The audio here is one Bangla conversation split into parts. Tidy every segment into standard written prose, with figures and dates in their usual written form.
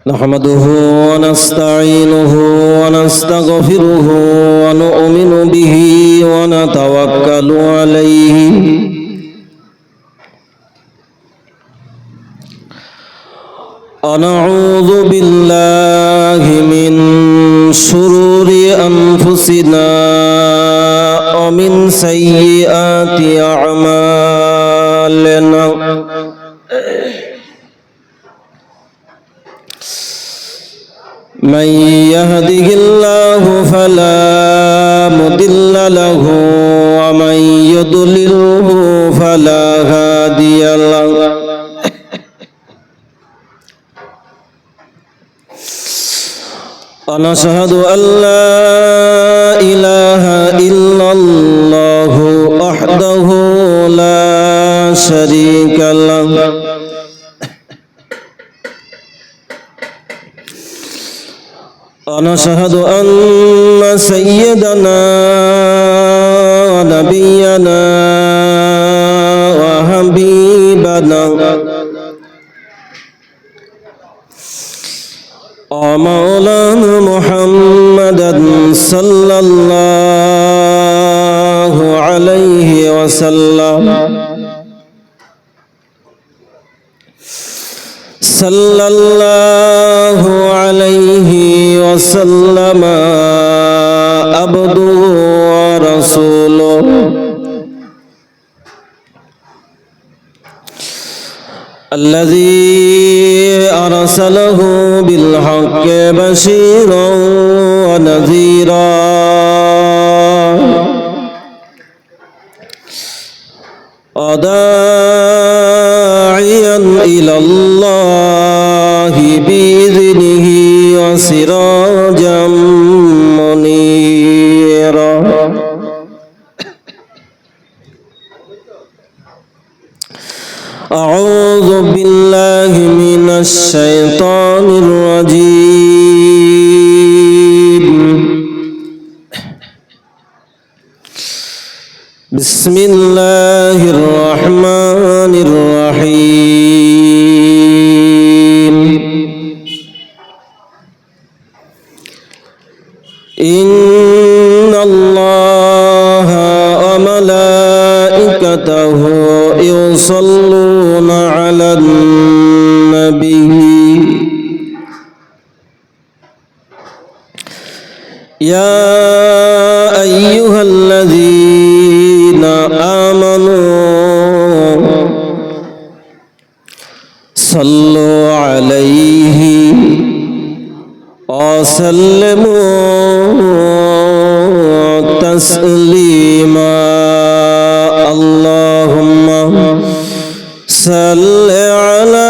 نحمده ونستعينه ونستغفره ونؤمن به ونتوكل عليه ونعوذ بالله من شرور أنفسنا ومن سيئات أعمالنا من يهده الله فلا مضل له ومن يضلله فلا هادي له ونشهد أن لا إله إلا الله وحده لا شريك له ونشهد أن سيدنا ونبينا وحبيبنا ومولانا محمدا صلى الله عليه وسلم صلى الله عليه وسلم عبده ورسوله الذي أرسله بالحق بشيرا ونذيرا وداعيا إلى الله بإذنه وسراجا منيرا أعوذ بالله من الشيطان الرجيم بسم الله الرحمن الرحيم إن الله وملائكته يصلون على النبي يا أيها الذين آمنوا صلوا عليه وسلموا تسليما اللهم صل على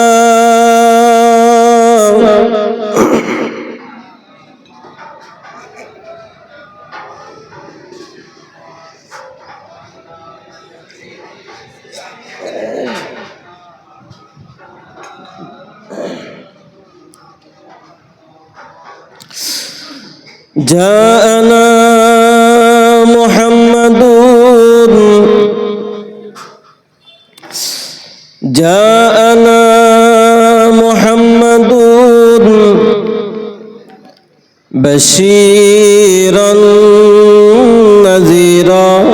جاءنا محمد بشيرا نذيرا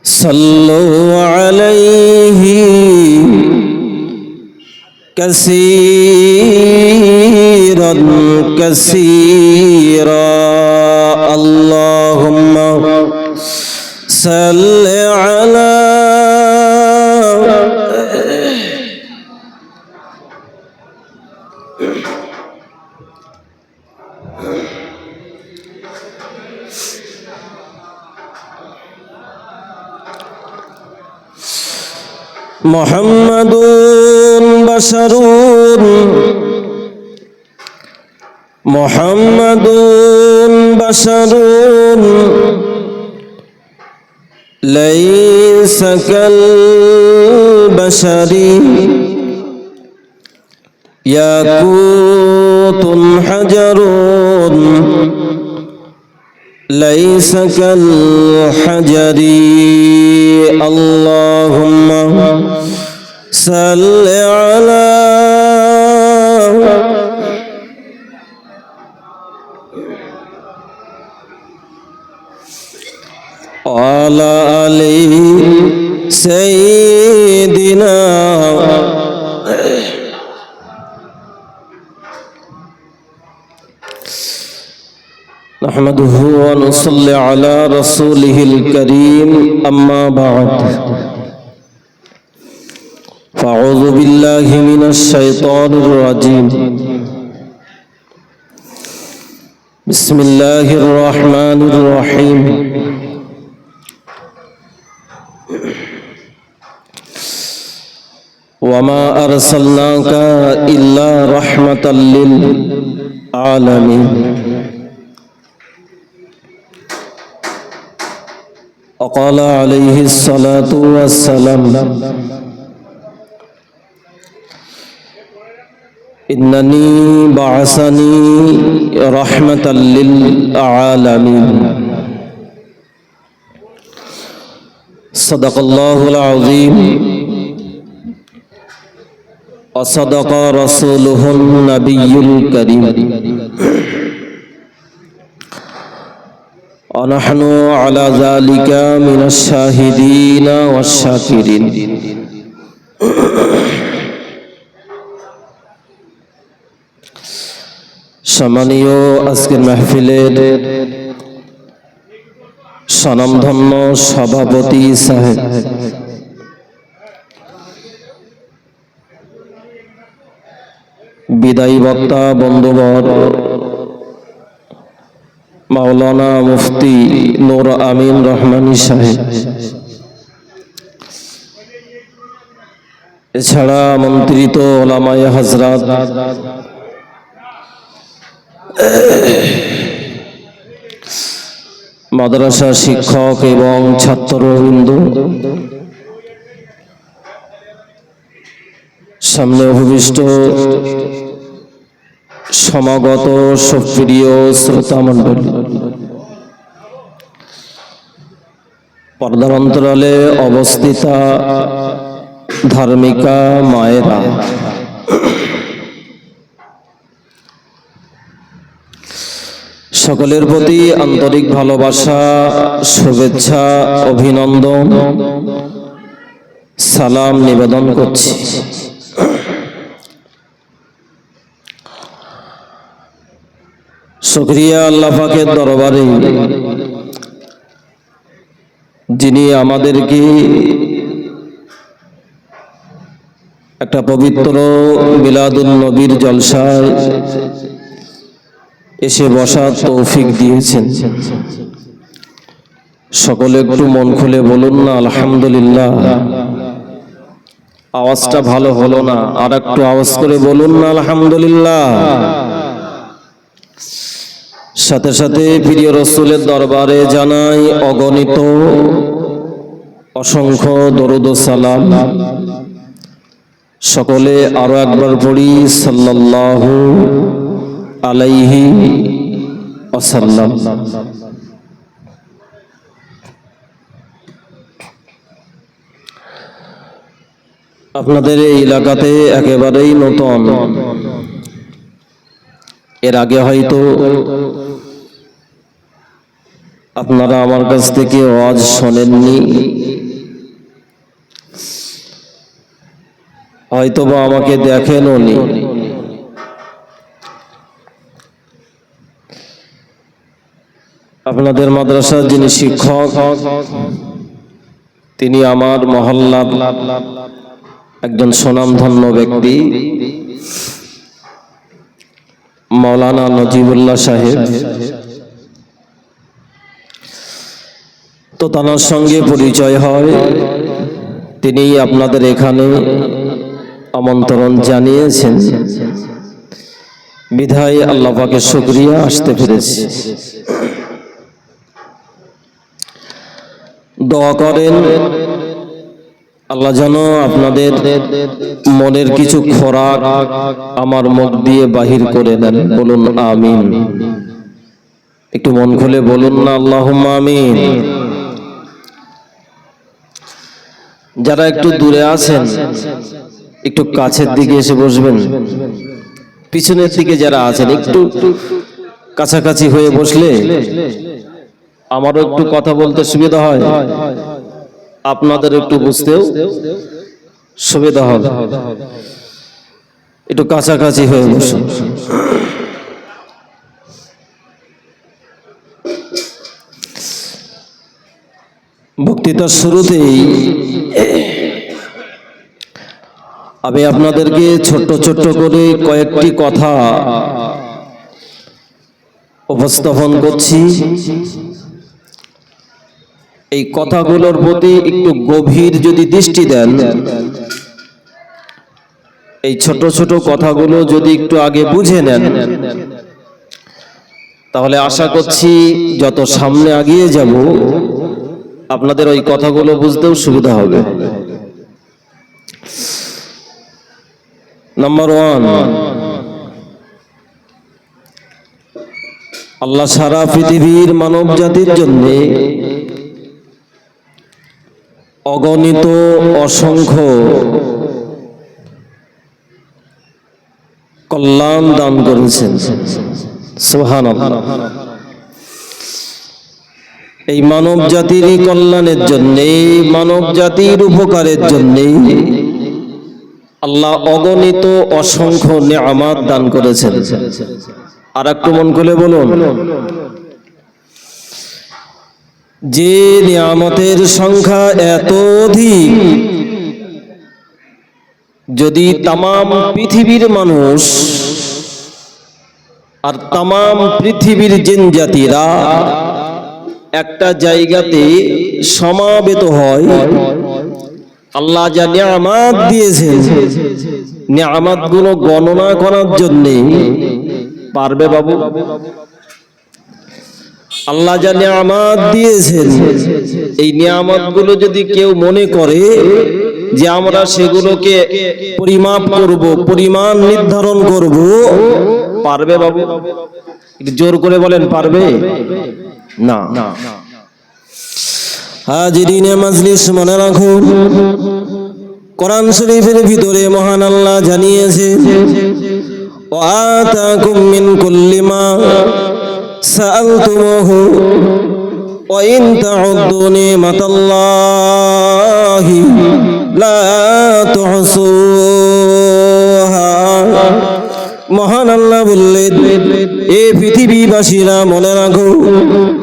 صلوا عليه كثيرا كثيرا اللهم صل على محمد بشر محمد بشر ليس كالبشر ياقوت حجر ليس كالحجر اللهم صل على وعلى آل سيدنا نحمده ونصلي على رسوله الكريم أما بعد فأعوذ بالله من الشيطان الرجيم بسم الله الرحمن الرحيم وما أرسلناك إلا رحمة للعالمين وقال عليه الصلاة والسلام إنني بعثني رحمة للعالمين صدق الله العظيم وصدق رسوله النبي الكريم ونحن على ذلك من الشاهدين والشاكرين সম্মানীয় আজকের মাহফিলের স্বনামধন্য সভাপতি সাহেব, বিদায়ী বক্তা বন্ধুবর মাওলানা মুফতি নূর আমিন রহমানী সাহেব, এছাড়া আমন্ত্রিত ওলামায়ে হযরত, মাদ্রাসা শিক্ষক এবং ছাত্রবৃন্দ, সামনে উপবিষ্ট সমাগত সুপ্রিয় শ্রোতা মণ্ডলী, পর্দার অন্তরালে অবস্থিতা ধার্মিকা মায়েরা, সকলের প্রতি আন্তরিক ভালোবাসা, শুভেচ্ছা, অভিনন্দন, সালাম নিবেদন করছি। শুকরিয়া আল্লাহ পাকের দরবারে, যিনি আমাদেরকে একটা পবিত্র মিলাদুন নবীর জলসায় এসে বসার তৌফিক দিয়েছেন। সকলে একটু মন খুলে বলুন না আলহামদুলিল্লাহ। আওয়াজটা ভালো হলো না, আর একটু আওয়াজ করে বলুন না আলহামদুলিল্লাহ। সাথে সাথে প্রিয় রাসূলের দরবারে জানাই অগণিত অসংখ্য দরুদ ও সালাম। সকলে আরো একবার পড়ি সাল্লাল্লাহু আলাইহি ওয়াসাল্লাম। আপনাদের এই এলাকাতে একেবারেই নতুন, এর আগে হয়তো আপনারা আমার কাছ থেকে ওয়াজ শোনেননি, হয়তোবা আমাকে দেখেনও নি। আপনাদের মাদ্রাসার যিনি শিক্ষক, তিনি আমার মহল্লার একজন সুনামধন্য ব্যক্তি, মাওলানা নজিবুল্লাহ সাহেব। তো তার সঙ্গে পরিচয় হয়, তিনি আপনাদের এখানে আমন্ত্রণ জানিয়েছেন, বিধায় আল্লাহ পাকের শুকরিয়া, আসতে পেরেছি। দোয়া করেন আল্লাহ যেন আপনাদের মনের কিছু খোরাক আমার মুখ দিয়ে বাহির করে দেন, বলুন আমিন। একটু মন খুলে বলুন না আল্লাহুম্মা আমিন। যারা একটু দূরে আছেন একটু কাছের দিকে এসে বসবেন, পিছনের দিকে যারা আছেন একটু কাছাকাছি হয়ে বসলে আমারও একটু কথা বলতে সুবিধা হয়, আপনাদের একটু বুঝতেও সুবিধা হবে। একটু কাছাকাছি হয়ে বসুন। বক্তৃতার শুরুতেই আমি আপনাদেরকে ছোট্ট ছোট্ট করে কয়েকটি কথা উপস্থাপন করছি। এই কথাগুলোর প্রতি একটু গভীর যদি দৃষ্টি দেন, এই ছোট ছোট কথাগুলো যদি একটু আগে বুঝে নেন, তাহলে আশা করছি যত সামনে এগিয়ে যাব আপনাদের ওই কথাগুলো বুঝতেও সুবিধা হবে। নাম্বার 1, আল্লাহ সারা পৃথিবীর মানব জাতির জন্য অগণিত অসংখ্য কল্যাণ দান করেছেন। সুবহানাল্লাহ। এই মানব জাতির কল্যাণের জন্য, মানব জাতির উপকারের জন্য আল্লাহ অগণিত অসংখ্য নিয়ামত দান করেছেন। আর একটু মন খুলে বলুন, যে নিয়ামতের সংখ্যা এত অধিক, যদি তামাম পৃথিবীর মানুষ আর তামাম পৃথিবীর জিন জাতিরা একটা জায়গাতে সমাবেত হয়, আল্লাহ যা নিয়ামত দিয়েছেন, নিয়ামত গুলো গণনা করার জন্য পারবে বাবু? আল্লাহ যা নিয়ামত দিয়েছেন, এই নিয়ামত গুলো যদি কেউ মনে করে যে আমরা সেগুলোকে পরিমাপ করব, পরিমাণ নির্ধারণ করব, পারবে বাবু? একটু জোর করে বলেন, পারবে না। হাজিরিনে মাজলিস, মনে রাখুন, কোরআন শরীফের ভিতরে মহান আল্লাহ জানিয়েছেন, ওয়া আতাকুম মিন কুল্লি মা সাআলতুমুহু ওয়া ইন তাউদ্দু নিমাতাল্লাহি লা তুহসুহা। মহান আল্লাহ বললেন, এ পৃথিবীবাসীরা মনে রাখো,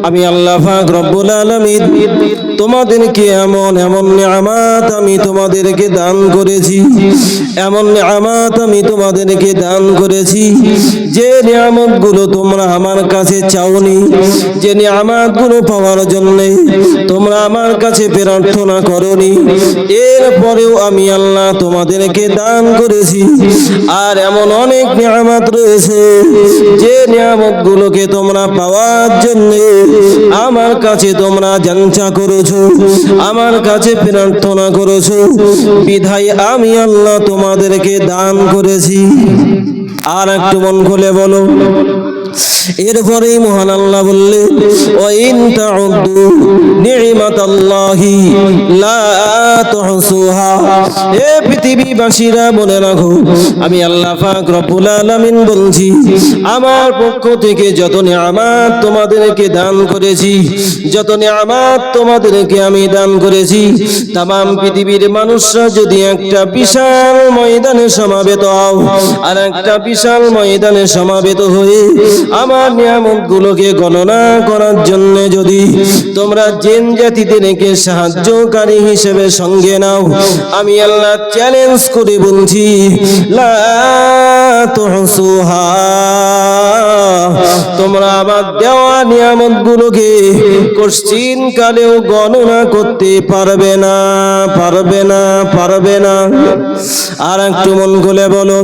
আমি আল্লাহ পাক রব্বুল আলামিন তোমাদেরকে এমন এমন নিয়ামত আমি তোমাদেরকে দান করেছি, এমন নিয়ামত আমি তোমাদেরকে দান করেছি, যে নিয়ামতগুলো তোমরা আমার কাছে চাওনি, যে নিয়ামতগুলো পাওয়ার জন্য তোমরা আমার কাছে প্রার্থনা করনি, এরপরেও আমি আল্লাহ তোমাদেরকে দান করেছি। আর এমন অনেক নিয়ামত রয়েছে, যে নিয়ামতগুলোকে তোমরা পাওয়ার জন্য আমার কাছে তোমরা জানচা করেছো, আমার কাছে প্রার্থনা করেছো, বিধায় আমি আল্লাহ তোমাদেরকে দান করেছি। আর একটু মন খুলে বলো। এরপরেই মহান আল্লাহ বললেন, ওয়া ইন তাউদ্দু নিমাতাল্লাহি লা তুহসুহা। হে পৃথিবীবাসীরা মনে রাখো, আমি আল্লাহ পাক রব্বুল আলামিন বলছি, আমার পক্ষ থেকে যত নিয়ামত তোমাদেরকে দান করেছি, যত নিয়ামত তোমাদেরকে আমি দান করেছি, তামাম পৃথিবীর মানুষরা যদি একটা বিশাল ময়দানে সমাবেত হও, আর একটা বিশাল ময়দানে সমাবেত হয়ে আমার নিয়ামতগুলোকে গণনা করার জন্য যদি তোমরা জিন জাতিদেরকে সাহায্যকারী হিসেবে সঙ্গে নাও, আমি আল্লাহ চ্যালেঞ্জ করে বলছি, লা তুহসুহা, তোমরা আমার দেওয়া নিয়ামতগুলোকে কোশ্চিন কালেও গণনা করতে পারবে না, পারবে না, পারবে না। আর একটু মন খুলে বলো।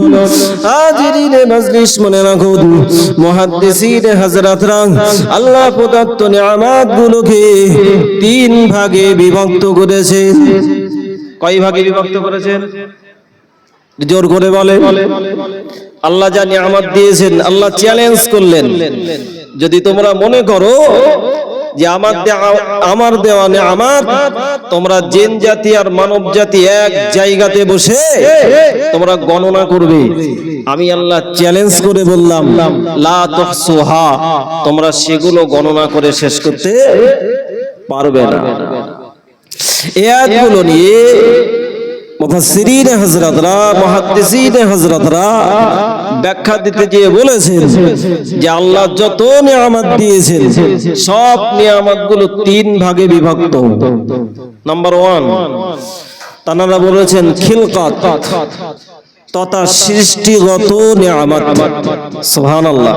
হাজিরিনে মাজলিস, মনে রাখুন, মুহাদ্দিসিনে হযরতরা আল্লাহ প্রদত্ত নিয়ামতগুলোকে 3 ভাগে বিভক্ত করেছেন। কয় ভাগে বিভক্ত করেছেন? জোর করে বলে। আল্লাহ যা নিয়ামত দিয়েছেন, আল্লাহ চ্যালেঞ্জ করলেন, যদি তোমরা মনে করো যে আমার দেওয়া নেয়ামত তোমরা জিন জাতি আর মানব জাতি এক জায়গাতে বসে তোমরা গণনা করবে। আমি আল্লাহ চ্যালেঞ্জ করে বললাম লা তুহসুহা, তোমরা সেগুলো গণনা করে শেষ করতে পারবে না। এই আয়াতগুলো নিয়ে মুফাসসিরিন হযরতরা, মুহাদ্দিসিন হযরতরা ব্যাখ্যা দিতে গিয়ে বলেছেন যে আল্লাহ যত নিয়ামত দিয়েছেন সব নিয়ামতগুলো তিন ভাগে বিভক্ত। নাম্বার 1, তানারা বলেছেন খিলকাত তথা সৃষ্টিগত নিয়ামত। সুবহানাল্লাহ।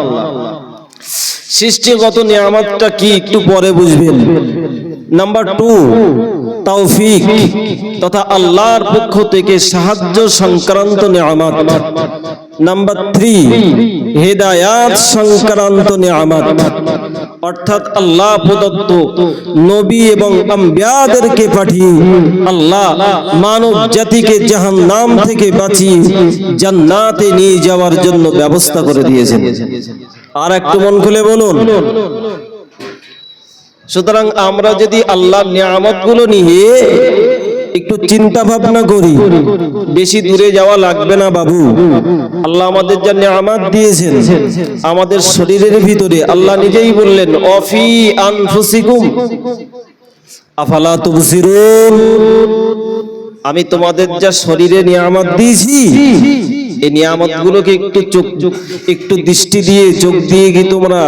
সৃষ্টিগত নিয়ামতটা কি একটু পরে বুঝবেন। নাম্বার 2, তৌফিক তথা আল্লাহর পক্ষ থেকে সাহায্য সংক্রান্ত নিয়ামত। নাম্বার 3, হিদায়াত সংক্রান্ত নিয়ামত, অর্থাৎ আল্লাহ প্রদত্ত নবী এবং আম্বিয়াদেরকে পাঠিয়ে আল্লাহ মানব জাতিকে জাহান্নাম থেকে বাঁচিয়ে জান্নাতে নিয়ে যাওয়ার জন্য ব্যবস্থা করে দিয়েছেন। আর একটু মন খুলে বলুন। সুতরাং আমরা যদি আল্লাহর নিয়ামতগুলো নিয়ে একটু চিন্তা ভাবনা করি, বেশি দূরে যাওয়া লাগবে না বাবু। আল্লাহ আমাদের যা নিয়ামত দিয়েছেন আমাদের শরীরের ভিতরে, আল্লাহ নিজেই বললেন অফি আনফুসিকুম আফালা তুবসিরুন, আমি তোমাদের যা শরীরে নিয়ামত দিয়েছি এই নিয়ামতগুলোকে একটু দৃষ্টি দিয়ে, চোখ দিয়ে কি তোমরা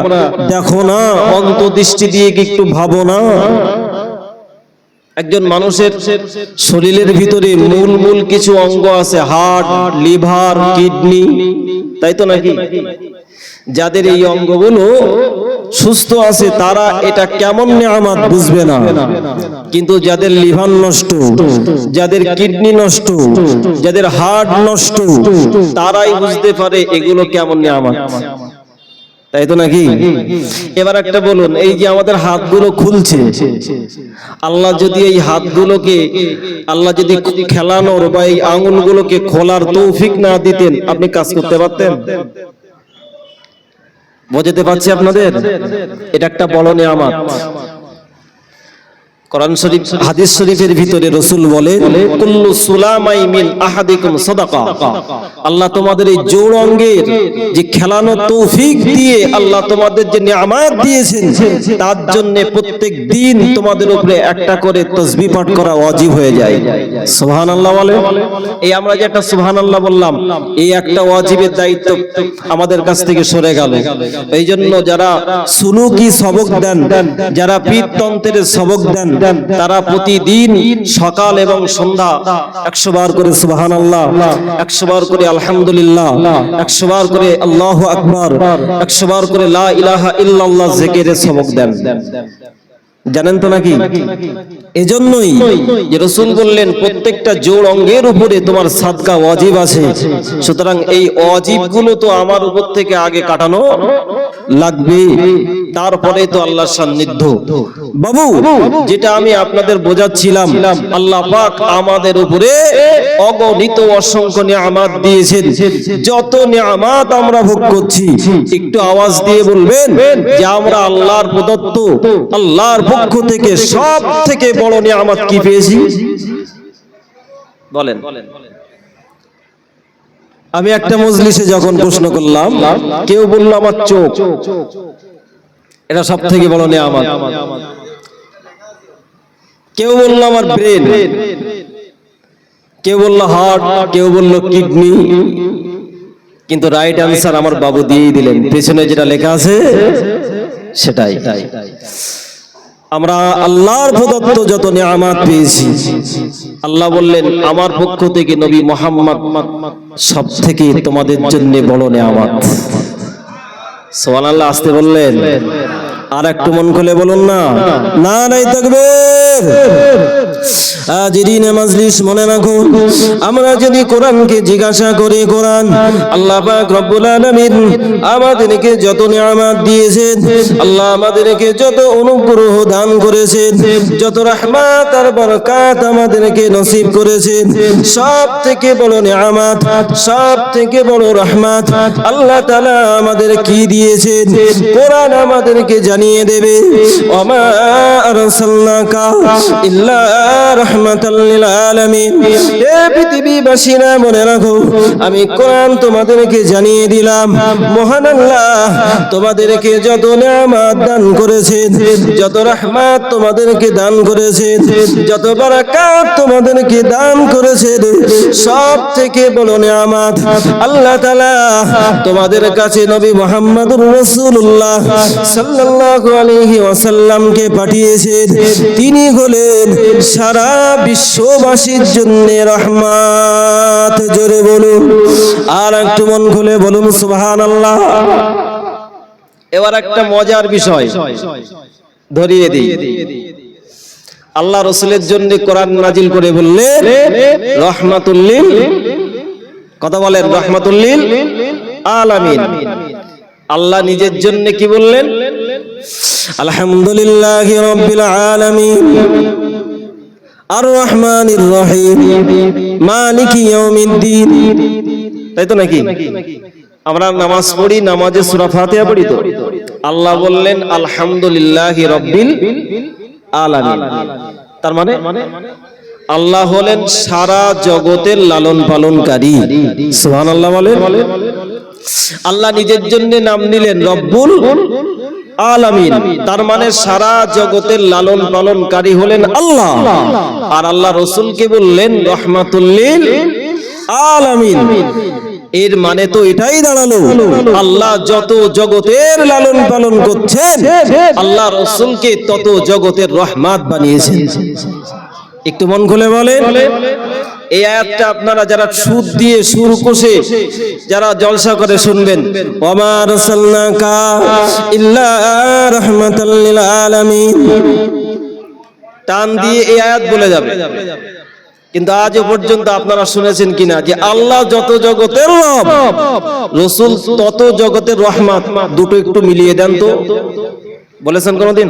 দেখো না? অন্তর্দৃষ্টি দিয়ে কি একটু ভাবো না? একজন মানুষের শরীরের ভিতরে মূল কিছু অঙ্গ আছে, হার্ট, লিভার, কিডনি, তাই তো নাকি? যাদের এই অঙ্গগুলো সুস্থ আছে তারা এটা কেমন নিয়ামত বুঝবে না, কিন্তু যাদের লিভার নষ্ট, যাদের কিডনি নষ্ট, যাদের হার্ট নষ্ট, তারাই বুঝতে পারে এগুলো কেমন নিয়ামত, তাই তো নাকি? এবার একটা বলুন, এই যে আমাদের হাতগুলো খুলছে, আল্লাহ যদি এই হাতগুলোকে, আল্লাহ যদি খেলানোর বা এই আঙ্গুলগুলোকে খোলার তৌফিক না দিতেন, আপনি কাজ করতে পারতেন? বুঝতে পারছি আপনাদের? এটা একটা বড় নিয়ামত। কোরআন শরীফ, হাদিস শরীফের ভিতরে রাসূল বলেন কুল্লু সুলামাই মিন আহাদিকুম সাদাকা, আল্লাহ তোমাদের এই জোড় অঙ্গের যে খেলানো তৌফিক দিয়ে আল্লাহ তোমাদের যে নিয়ামত দিয়েছেন তার জন্য প্রত্যেক দিন তোমাদের উপরে একটা করে তাসবিহ পাঠ করা ওয়াজিব হয়ে যায়। সুবহানাল্লাহ বলে। এই আমরা যে একটা সুবহানাল্লাহ বললাম, এই একটা ওয়াজিবের দায়িত্ব আমাদের কাছ থেকে সরে গেল। এই জন্য যারা সুলুকি সবক দেন, যারা পীরতন্ত্রের সবক দেন, তারা প্রতিদিন সকাল এবং সন্ধ্যা 100 বার করে সুবহানাল্লাহ, 100 বার করে আলহামদুলিল্লাহ, 100 বার করে আল্লাহু আকবার, 100 বার করে লা ইলাহা ইল্লাল্লাহ জিকিরের সবক দেন। জানেন তো নাকি? এজন্যই যে রাসূল বললেন প্রত্যেকটা জোড় অঙ্গের উপরে তোমার সাদকা ওয়াজিব আছে। সুতরাং এই ওয়াজিবগুলো তো আমার উপর থেকে আগে কাটানো লাগবে, তারপরে তো আল্লাহর সান্নিধ্য। বাবু, যেটা আমি আপনাদের বোঝাচ্ছিলাম, আল্লাহ পাক আমাদের উপরে অগণিত অসংখ্য নিয়ামত দিয়েছেন। যত নিয়ামত আমরা ভোগ করছি, একটু আওয়াজ দিয়ে বলবেন যে আমরা আল্লাহর প্রদত্ত, আল্লাহর পক্ষ থেকে সব থেকে বড় নিয়ামত কি পেয়েছি? বলেন। আমি একটা মজলিসে যখন প্রশ্ন করলাম, কেউ বলল আমার চোখ, এটা সব থেকে বড় নিয়ামত। কেউ বলল আমার ব্রেন, কেউ বলল হার্ট, কেউ বলল কিডনি, কিন্তু রাইট অ্যান্সার আমার বাবু দিয়েই দিলেন। পেছনে যেটা লেখা আছে সেটাই। আমরা আল্লাহর প্রদত্ত যত নিয়ামত পেয়েছি, আল্লাহ বললেন আমার পক্ষ থেকে নবী মুহাম্মদ সব থেকে তোমাদের জন্য বড় নিয়ামত। সুবহানাল্লাহ আসতে বললেন। আর একটু মন খুলে বলুন না, নারে তাকবীর। হাজিরিনে মজলিস, মনে রাখুন, আমরা যদি কোরআনকে জিজ্ঞাসা করি, কোরআন আল্লাহ পাক রব্বুল আলামিন আমাদেরকে যত নিয়ামত দিয়েছেন, আল্লাহ আমাদেরকে যত অনুগ্রহ দান করেছেন, যত রহমত আর বরকত আমাদেরকে নসিব করেছেন, সব থেকে বড় নিয়ামত, সব থেকে বড় রহমত আল্লাহ তাআলা আমাদের কি দিয়েছেন? কোরআন আমাদেরকে জানিয়ে দেবে ওমা আরসালনাকা ইল্লা রাহমাতাল লিল আলামিন। হে পৃথিবীবাসীরা মনে রাখো, আমি কোরআন তোমাদেরকে জানিয়ে দিলাম মহান আল্লাহ তোমাদেরকে যত নিয়ামত দান করেছেন, যত রহমত তোমাদেরকে দান করেছেন, যত বারাকাত তোমাদেরকে দান করেছেন, সব থেকে বড় নিয়ামত আল্লাহ তাআলা তোমাদের কাছে নবী মুহাম্মদুর রাসূলুল্লাহ সাল্লাল্লাহু আলাইহি ওয়াসাল্লামকে পাঠিয়েছেন। তিনি হলেন সারা বিশ্ববাসীর জন্য রহমত। জোরে বলুন, আর একটু মন খুলে বলুন সুবহানাল্লাহ। এবার একটা মজার বিষয় ধরিয়ে দিই। আল্লাহ রাসূলের জন্য কোরআন নাজিল করে বললেন রাহমাতুল লিল, কথা বলেন, রাহমাতুল লিল আলামিন। আল্লাহ নিজের জন্য কি বললেন? আলহামদুলিল্লাহি রাব্বিল আলামিন আর রহমানির রহিম মালিকি ইয়াউমিদ্দিন। তাই তো নাকি? আমরা নামাজ পড়ি, নামাজে সূরা ফাতিহা পড়ি তো। আল্লাহ বললেন আলহামদুলিল্লাহি রাব্বিল আলামিন। তার মানে আল্লাহ হলেন সারা জগতের লালন পালনকারী। সুবহানাল্লাহ বলেন। আল্লাহ নিজের জন্য নাম নিলেন রব্বুল আলামিন, তার মানে সারা জগতের লালন পালনকারী হলেন আল্লাহ। আর আল্লাহ রাসূলকে বললেন রাহমাতুল লিল আলামিন। এর মানে তো এটাই দাঁড়ালো আল্লাহ যত জগতের লালন পালন করছেন, আল্লাহ রাসূলকে তত জগতের রহমত বানিয়েছেন। একটু মন খুলে বলেন। এই আয়াতটা আপনারা যারা সুর দিয়ে সুর কষে যারা জলসা করে শুনবেন, ওমা আরসালনাকা ইল্লা রাহমাতাল লিল আলামিন, টান দিয়ে এই আয়াত বলে যাবে। কিন্তু আজ পর্যন্ত আপনারা শুনেছেন কিনা যে আল্লাহ যত জগতের রব, রাসূল তত জগতের রহমত, দুটো একটু মিলিয়ে দেন তো। বলেছেন কোনদিন?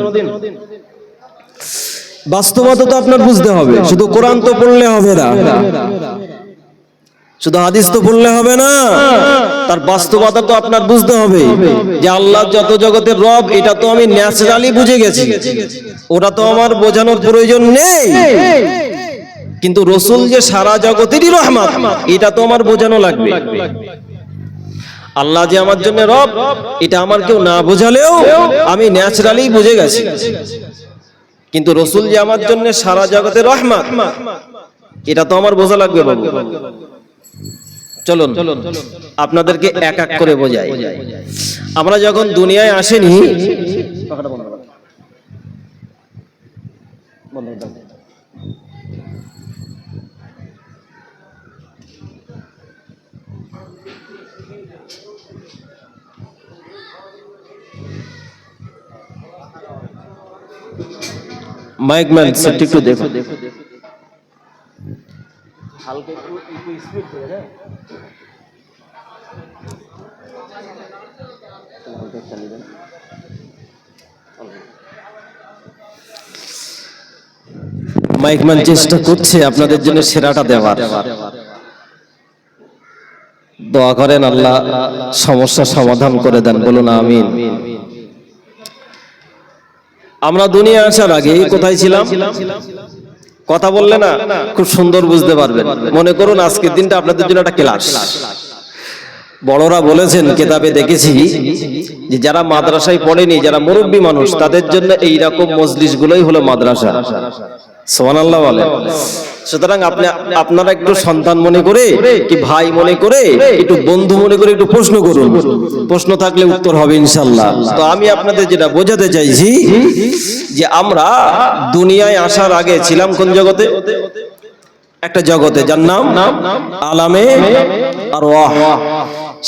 বাস্তবতা তো আপনার বুঝতে হবে, শুধু কোরআন তো পড়লে হবে না, শুধু হাদিস তো পড়লে হবে না, তার বাস্তবতা তো আপনার বুঝতে হবে যে আল্লাহ যত জগতের রব এটা তো আমি ন্যাচারালি বুঝে গেছি, ওটা তো আমার বোঝানোর প্রয়োজন নেই। কিন্তু রাসূল যে সারা জগতেরই রহমত এটা তো আমার বোঝানো লাগবে। আল্লাহ যে আমার জন্য রব এটা আমার কেউ না বোঝালেও আমি ন্যাচারালি বুঝে গেছি। কিন্তু রাসূল যে আমার জন্য সারা জগতের রহমত এটা তো আমার বোঝা লাগবে বাবু। চলুন আপনাদেরকে এক এক করে বোঝাই। আমরা যখন দুনিয়ায় আসেনি, মাইক ম্যান সেট একটু দেখো, হালকা একটু স্পিড করে না, মাইক ম্যান চেষ্টা করছে আপনাদের জন্য সেরাটা দেওয়ার। দোয়া করেন আল্লাহ সমস্যা সমাধান করে দেন, বলুন আমিন। আমরা দুনিয়া আসার আগে কোথায় ছিলাম? কথা বললে না খুব সুন্দর বুঝতে পারবেন। মনে করুন আজকের দিনটা আপনাদের জন্য একটা ক্লাস। বড়রা বলেছেন, কিতাবে দেখেছি যে যারা মাদ্রাসায় পড়েনি, যারা মুরব্বী মানুষ, তাদের জন্য এইরকম মজলিস গুলোই হলো মাদ্রাসা। সুবহানাল্লাহ বলে। সুতরাং আপনারা একটু সন্তান মনে করে, কি ভাই মনে করে, একটু বন্ধু মনে করে একটু প্রশ্ন করুন, প্রশ্ন থাকলে উত্তর হবে ইনশাআল্লাহ। তো আমি আপনাদের যেটা বোঝাতে চাইছি যে আমরা দুনিয়ায় আসার আগে ছিলাম কোন জগতে? একটা জগতে যার নাম আলামে আরওয়াহ।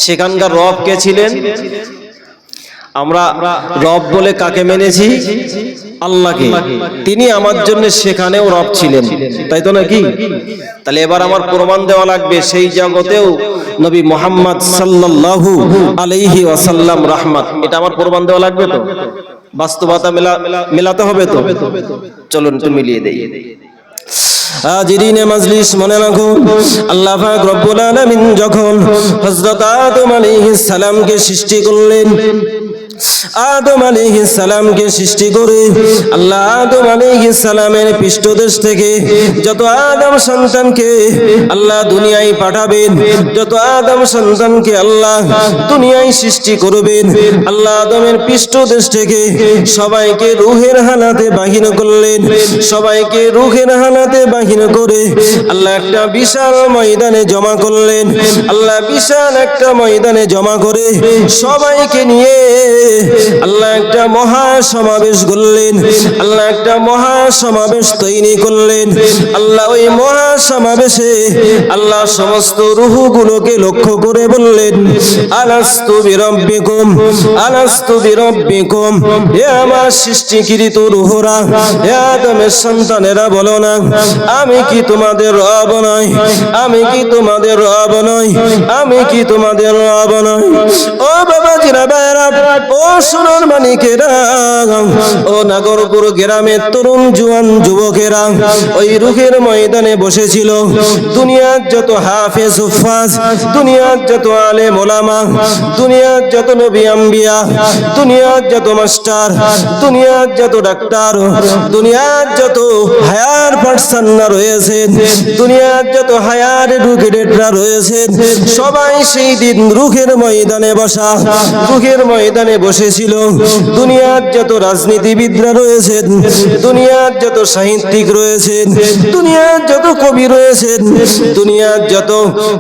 সেখানকার রব কে ছিলেন? আমরা রব বলে কাকে মেনেছি? আল্লাহকে। তিনি আমার জন্য সেখানেও রব ছিলেন, তাই তো নাকি? তাহলে এবার আমার প্রমাণ দেওয়া লাগবে সেই জগতেও নবী মুহাম্মদ সাল্লাল্লাহু আলাইহি ওয়াসাল্লাম রাহমাত, এটা আমার প্রমাণ দেওয়া লাগবে তো, বাস্তবতা মেলাতে হবে তো। চলুন একটু মিলিয়ে দেই। হাজিরিনে মাজলিস মনে রাখো, আল্লাহ পাক রব্বুল আলামিন যখন হযরত আদম আলাইহিস সালামকে সৃষ্টি করলেন, আদম আলাইহিস সালামকে সৃষ্টি করে আল্লাহ আদম আলাইহিস সালামের পৃষ্ঠদেশ থেকে যত আদম সন্তানকে আল্লাহ দুনিয়ায় পাঠাবেন, যত আদম সন্তানকে আল্লাহ দুনিয়ায় সৃষ্টি করবেন, আল্লাহ আদমের পৃষ্ঠদেশ থেকে সবাইকে রূহের হালাতে বাহির করলেন। সবাইকে রূহের হালাতে বাহির করে আল্লাহ একটা বিশাল ময়দানে জমা করলেন। আল্লাহ বিশাল একটা ময়দানে জমা করে সবাইকে নিয়ে আল্লাহ একটা মহা সমাবেশ করলেন। আল্লাহ একটা মহা সমাবেশ তৈরি করলেন। আল্লাহ ওই মহা সমাবেশে আল্লাহ সমস্ত রূহগুলোকে লক্ষ্য করে বললেন, আলাস্তু বিরাব্বিকুম, আলাস্তু বিরাব্বিকুম, হে আমার সৃষ্টিকৃত রূহরা, হে আদমের সন্তানেরা, বলো না আমি কি তোমাদের রব নই? আমি কি তোমাদের রব নই? আমি কি তোমাদের রব নই? ও বাবাজিরা, ভাইরা, ও সোনার মানিকেরা, ও নাগরপুর গ্রামের তরুণ জুয়ান যুবকেরা, ওই রূহের ময়দানে বসেছিল দুনিয়ার যত হাফেজ হুফাজ, দুনিয়ার যত আলেম ওলামা, দুনিয়ার যত নবী আম্বিয়া, দুনিয়ার যত মাস্টার, দুনিয়ার যত ডাক্তার, দুনিয়ার যত হায়ার পার্সনরা রয়েছে, দুনিয়ার যত হায়ার এডুকেটেডরা রয়েছে, সবাই সেই দিন রূহের ময়দানে বসা, রূহের ময়দানে বসেছিল। দুনিয়ার যত রাজনীতিবিদরা রয়েছেন, দুনিয়ার যত সাহিত্যিক রয়েছেন, দুনিয়ার যত কবি রয়েছেন,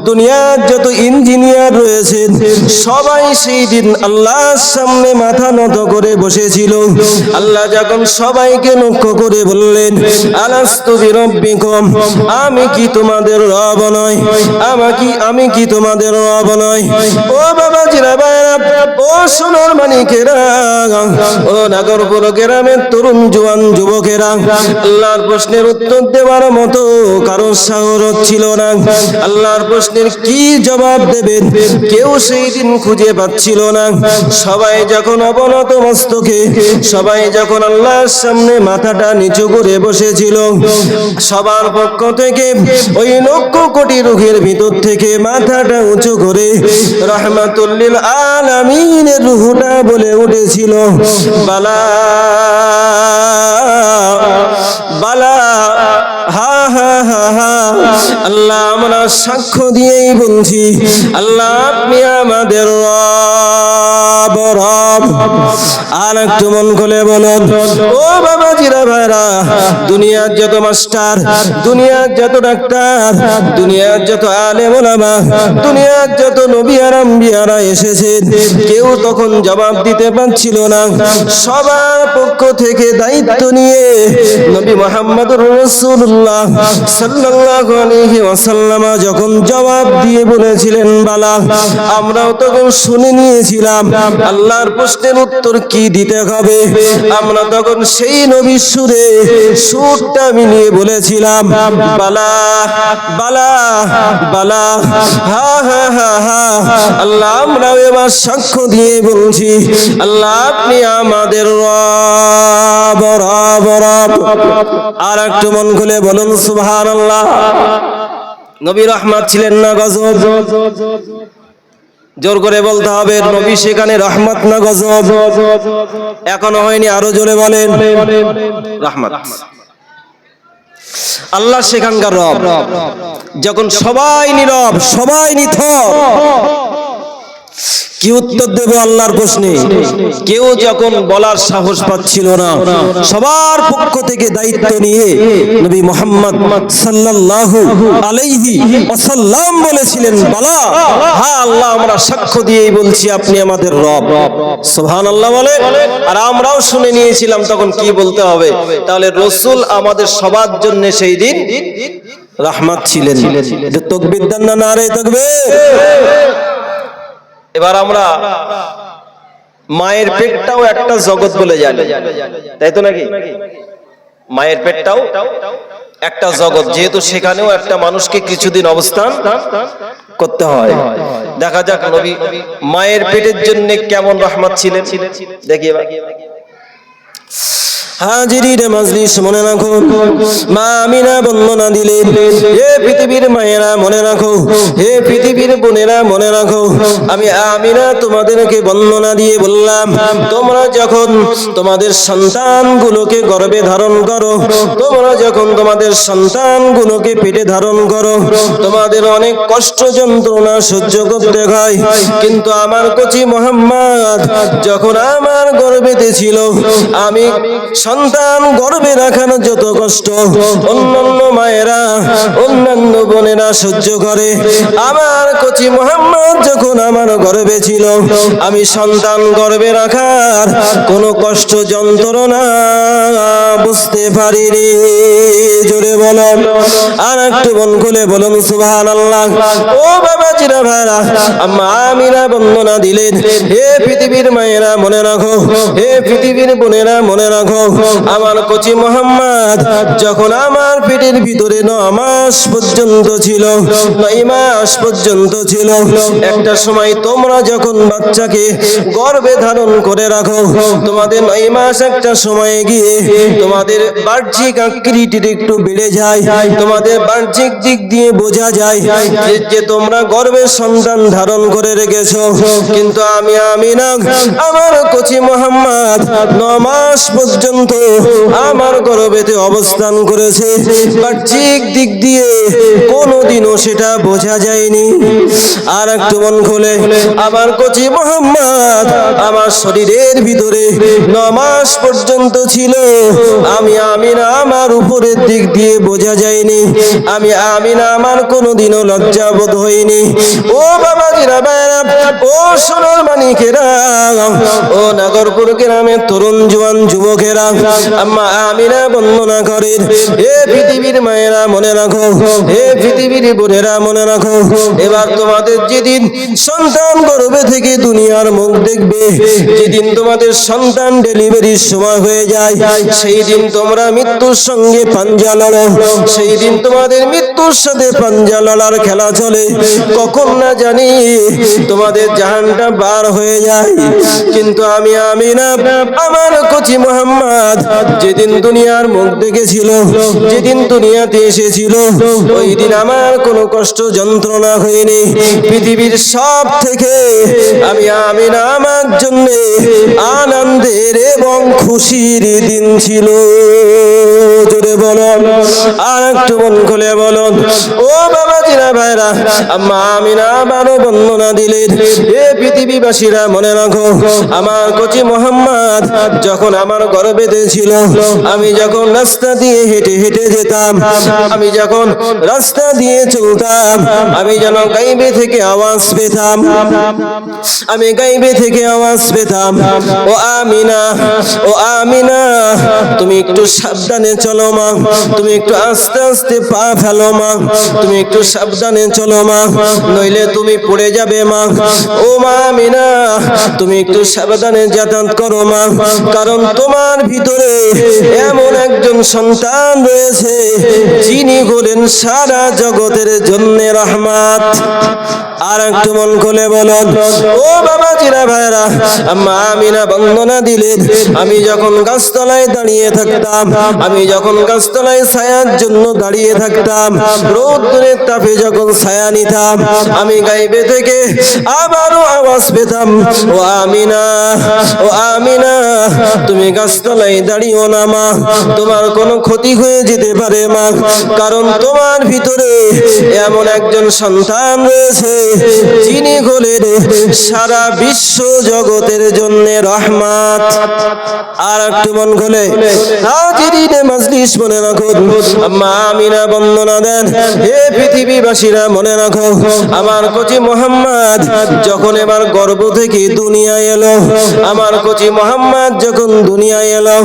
দুনিয়ার যত ইঞ্জিনিয়ার রয়েছেন, সবাই সেই দিন আল্লাহর সামনে মাথা নত করে বসেছিল। আল্লাহ যখন সবাইকে লক্ষ্য করে বললেন, আলাস্তু বিরাব্বিকুম, আমি কি তোমাদের রব নই? আমি কি তোমাদের রব নই? ও বাবাজিরা, ভাইরা, ও সোনার মানিকেরা, ও নাগরপুর গ্রামের তরুণ জওয়ান যুবকেরা, আল্লাহর প্রশ্নের উত্তর দেওয়ার মতো কারোর সাহস ছিল না। আল্লাহর প্রশ্নের কি জবাব দেবেন কেউ সেই দিন খুঁজে পাচ্ছিল না। সবাই যখন অবনত মস্তকে, সবাই যখন আল্লাহর সামনে মাথাটা নিচু করে বসেছিল, সবার পক্ষ থেকে ওই লক্ষ কোটি রূহের ভিতর থেকে মাথাটা উঁচু করে রাহমাতুল লিল আলামিনের রূহটা বলে উঠেছিল, বালা বালা, হা হা হা হা। আল্লাহ আমরা সাক্ষ্য দিয়েই বলছি, আল্লাহ আপনি আমাদের রব, রব। আর একটু মন খুলে বলুন, ও বাবাজিরা, ভাইরা, দুনিয়ার যত মাস্টার, দুনিয়ার যত ডাক্তার, দুনিয়ার যত আলেম ওলামা, দুনিয়ার যত নবী আর আম্বিয়ারা এসেছেন, কেউ তখন জবাব দিতে পারছিল না। সবার পক্ষ থেকে দায়িত্ব নিয়ে নবী মুহাম্মদুর রাসূলুল্লাহ সাল্লাল্লাহু আলাইহি ওয়াসাল্লাম যখন জবাব দিয়ে বলেছিলেন, বালা, আমরাও তখন শুনে নিয়েছিলাম আল্লাহর প্রশ্নের উত্তর কি দিতে হবে। আমরা তখন সেই নবীর সুরে সুরটা মিলিয়ে বলেছিলাম, বালা বালা বালা, হা হা হা হা। আল্লাহ আমরাও এবার সাক্ষ্য দিয়ে বলছি, আল্লাহ আপনি আমাদের রব, রব, রব। আর একটু মন খুলে বলুন সুবহানাল্লাহ। নবী রহমত ছিলেন না গজব? জোর করে বলতে হবে, নবী সেখানে রহমত না গজব? এখনো হয়নি, আরো জোরে বলেন, রহমত। আল্লাহ সেখানকার রব। যখন সবাই নীরব, সবাই নিথর, কি উত্তর দেব আল্লাহর প্রশ্নে? কেউ যখন বলার সাহস পাচ্ছিল না, সবার পক্ষ থেকে দায়িত্ব নিয়ে নবী মুহাম্মদ সাল্লাল্লাহু আলাইহি ওয়াসাল্লাম বলেছিলেন, বালা, হ্যাঁ আল্লাহ আমরা সাক্ষ্য দিয়েই বলছি আপনি আমাদের রব। সুবহানাল্লাহ বলে। আর আমরাও শুনে নিয়েছিলাম তখন কি বলতে হবে। তাহলে রাসূল আমাদের সবার জন্য সেই দিন রাহমাত ছিলেন। তাকবীর দেন না, নারে তাকবীর। এবার আমরা মায়ের পেটটাও একটা জগৎ বলে জানি, তাই তো নাকি? মায়ের পেটটাও একটা জগৎ, যেহেতু সেখানেও একটা মানুষকে কিছুদিন অবস্থান করতে হয়। দেখা যাক নবী মায়ের পেটের জন্য কেমন রহমত ছিলেন, দেখি এবার। হাজিরিনে মাজলিস মনে রাখো, মা আমিনা বন্দনা দিলেন। হে পৃথিবীর মায়েরা মনে রাখো, হে পৃথিবীর বোনেরা মনে রাখো, আমি আমিনা তোমাদেরকে বন্দনা দিয়ে বললাম, তোমরা যখন তোমাদের সন্তানগুলোকে গর্ভে ধারণ করো, তোমরা যখন তোমাদের সন্তানগুলোকে পেটে ধারণ করো, তোমাদের অনেক কষ্ট যন্ত্রণা সহ্য করতে হয়। কিন্তু আমার কচি মোহাম্মদ যখন আমার গর্ভেতে ছিল, আমি সন্তান গর্ভে রাখার যত কষ্ট অন্যান্য মায়েরা অন্যান্য বোনেরা সহ্য করে, আমার কচি মোহাম্মদ যখন আমার গর্ভে ছিল, আমি সন্তান গর্ভে রাখার কোনো কষ্ট যন্ত্রণা বুঝতে পারিনি। জোরে বলেন, আর একটু মন খুলে বলুন সুবহানাল্লাহ। ও বাবাজিরা ভাইরা, আম্মা আমিনা বন্দনা দিলেন। হে পৃথিবীর মায়েরা মনে রাখো, হে পৃথিবীর বোনেরা মনে রাখো, আমার কচি মোহাম্মদ যখন আমার পেটের ভিতরে 9 মাস পর্যন্ত ছিল, 9 মাস পর্যন্ত ছিল, একটা সময় তোমরা যখন বাচ্চাকে গর্ভে ধারণ করে রাখো, তোমাদের 9 মাস একটা সময়ে গিয়ে তোমাদের বাহ্যিক আকৃতির একটু বেড়ে যায়, তোমাদের বাহ্যিক দিক দিয়ে বোঝা যায় যে তোমরা গর্ভে সন্তান ধারণ করে রেখেছো। কিন্তু আমি আমিনা আমার কচি মোহাম্মদ 9 মাস পর্যন্ত আমার গর্ভেতে অবস্থান করেছে, বাহ্যিক দিক দিয়ে কোনোদিনও সেটা বোঝা যায়নি। আর একটু মন খুলে, আমার কচি মোহাম্মদ আমার শরীরের ভিতরে 9 মাস পর্যন্ত ছিল, আমি আমিনা আমার উপরের দিক দিয়ে বোঝা যায়নি, আমি আমিনা আমার কোনোদিনও লজ্জাবোধ হয়নি। ও বাবাজিরা ভাইরা, ও সোনার মানিকেরা, ও নাগরপুর গ্রামের তরুণ জওয়ান যুবকেরা, আম্মা আমিনা বন্দনা করেন। হে পৃথিবীর মায়েরা মনে রাখো, হে পৃথিবীর বোনেরা মনে রাখো, এবার তোমাদের যেদিন সন্তান গর্ভে থেকে দুনিয়ার মুখ দেখবে, যেদিন তোমাদের সন্তান ডেলিভারির সময় হয়ে যায়, সেই দিন তোমরা মৃত্যুর সঙ্গে পাঞ্জা লড়ো, সেই দিন তোমাদের মৃত্যুর সাথে পাঞ্জা লড়ার খেলা চলে, কখন না জানি তোমাদের জাহানটা বার হয়ে যায়। কিন্তু আমি আমিনা আমার কচি মোহাম্মদ যেদিন দুনিয়ার মুখ দেখেছিল, যেদিন দুনিয়াতে এসেছিল, ওই দিন আমার কোনো কষ্ট যন্ত্রণা হয়নি। পৃথিবীর সব থেকে আমি আমিনা আমার জন্য আনন্দের এবং খুশির দিন ছিল। জোরে বলুন, আর একটু মন খুলে বলুন। ও বাবাজিরা ভাইরা, আম্মা আমিনা আবারও বন্দনা দিলেন। হে পৃথিবীবাসীরা মনে রাখো, আমার কচি মোহাম্মদ যখন আমার গর্ভেতে ছিল, আমি যখন রাস্তা দিয়ে হেঁটে হেঁটে যেতাম, আমি যখন রাস্তা দিয়ে চলতাম, আমি যেন গাইবে থেকে আওয়াজ পেতাম, আমি গাইবে থেকে আওয়াজ পেতাম, ও আমিনা, ও আমিনা, তুমি একটু সাবধানে চলো মা, তুমি একটু আস্তে আস্তে পা ফেলো মা, তুমি একটু সাবধানে চলো মা, নইলে তুমি পড়ে যাবে মা। ও মা আমিনা, তুমি একটু সাবধানে যাতায়াত করো মা, কারণ তোমার ভিতরে এমন একজন সন্তান রয়েছে যিনি হলেন সারা জগতের জন্য রহমত। আর একটু মন খুলে বলুন। ও বাবাজিরা ভাইরা, আম্মা আমিনা বন্দনা দিলেন। আমি যখন গাছতলায় দাঁড়িয়ে থাকতাম, আমি যখন গাছতলায় ছায়ার জন্য দাঁড়িয়ে থাকতাম, রোদ্রের তাপে যখন ছায়া নিতাম, আমি গাইবে থেকে আবারও আওয়াজ পেতাম, ও আমিনা, ও আমিনা, তুমি গাছতলায় দাঁড়িও না মা, তোমার কোনো ক্ষতি হয়ে যেতে পারে মা, কারণ তোমার ভিতরে এমন একজন সন্তান রয়েছে যিনি হলেন সারা বিশ্ব জগতের জন্য রহমত। আর একটু মন খুলে হাজিরিনে মাজলিস মনে রাখো, আম্মা আমিনা বন্দনা দেন। হে পৃথিবীবাসীরা মনে রাখো, আমার কচি মোহাম্মদ যখন এবার গর্ভ থেকে দুনিয়ায় এলো, আমার কচি মোহাম্মদ যখন দুনিয়ায় এলো,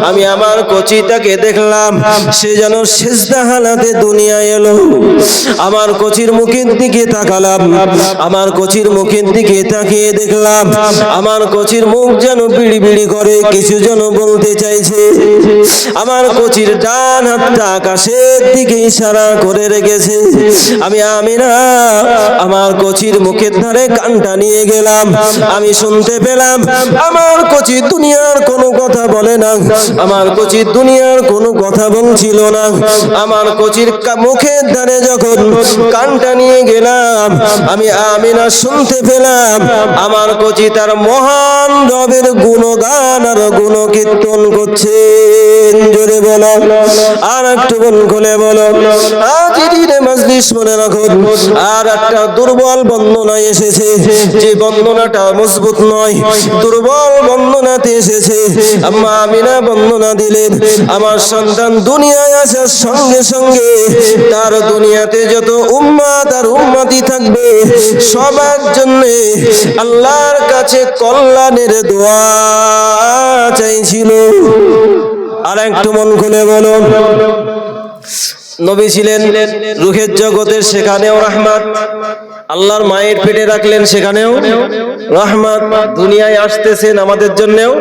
আমি আমার কচিটাকে দেখলাম সে যেন সিজদা হালাতে দুনিয়ায় এলো। আমার কচির মুখের দিকে তাকালাম, আমার কচির মুখের দিকে তাকিয়ে দেখলাম আমার কচির মুখ যেন বিড়ি বিড়ি করে কিছু যেন বলতে চাইছে। আমার কচির ডান হাতটা আকাশের দিকে ইশারা করে রেখেছে। আমি আমিনা আমার কচির মুখের ধারে কানটা নিয়ে গেলাম, আমি আমি শুনতে পেলাম আমার কচি দুনিয়ার কোনো কথা বলে না, আমার কচি দুনিয়ার কোনো কথা বলছিল না। আমার কচির মুখের ধারে যখন কানটা নিয়ে গেলাম, আমি আমিনা শুনতে পেলাম আমার কচি তার মহান রবের গুণগান আর গুণকীর্তন করছেন। জোরে বলো, আর একটু মন খুলে বলো। হাজিরিনে মাজলিস মনে রাখুন, আর একটা দুর্বল বন্দনা এসেছে, যে বন্দনাটা মজবুত নয়, দুর্বল বন্দনাতে এসেছে। আম্মা আমিনা বন্দনা দিলেন, আমার সন্তান দুনিয়ায় আসার সঙ্গে সঙ্গে তার দুনিয়াতে যত উম্মাত আর উম্মতি থাকবে সবার জন্য আল্লাহর কাছে কল্যাণের দোয়া চাইছিল। আর একটু মন খুলে বলো। নবী ছিলেন রূহের জগতের, সেখানেও রহমত। আল্লাহর মায়ের পেটে রাখলেন, সেখানেও রহমত। দুনিয়ায় আসতেছেন আমাদের জন্যও,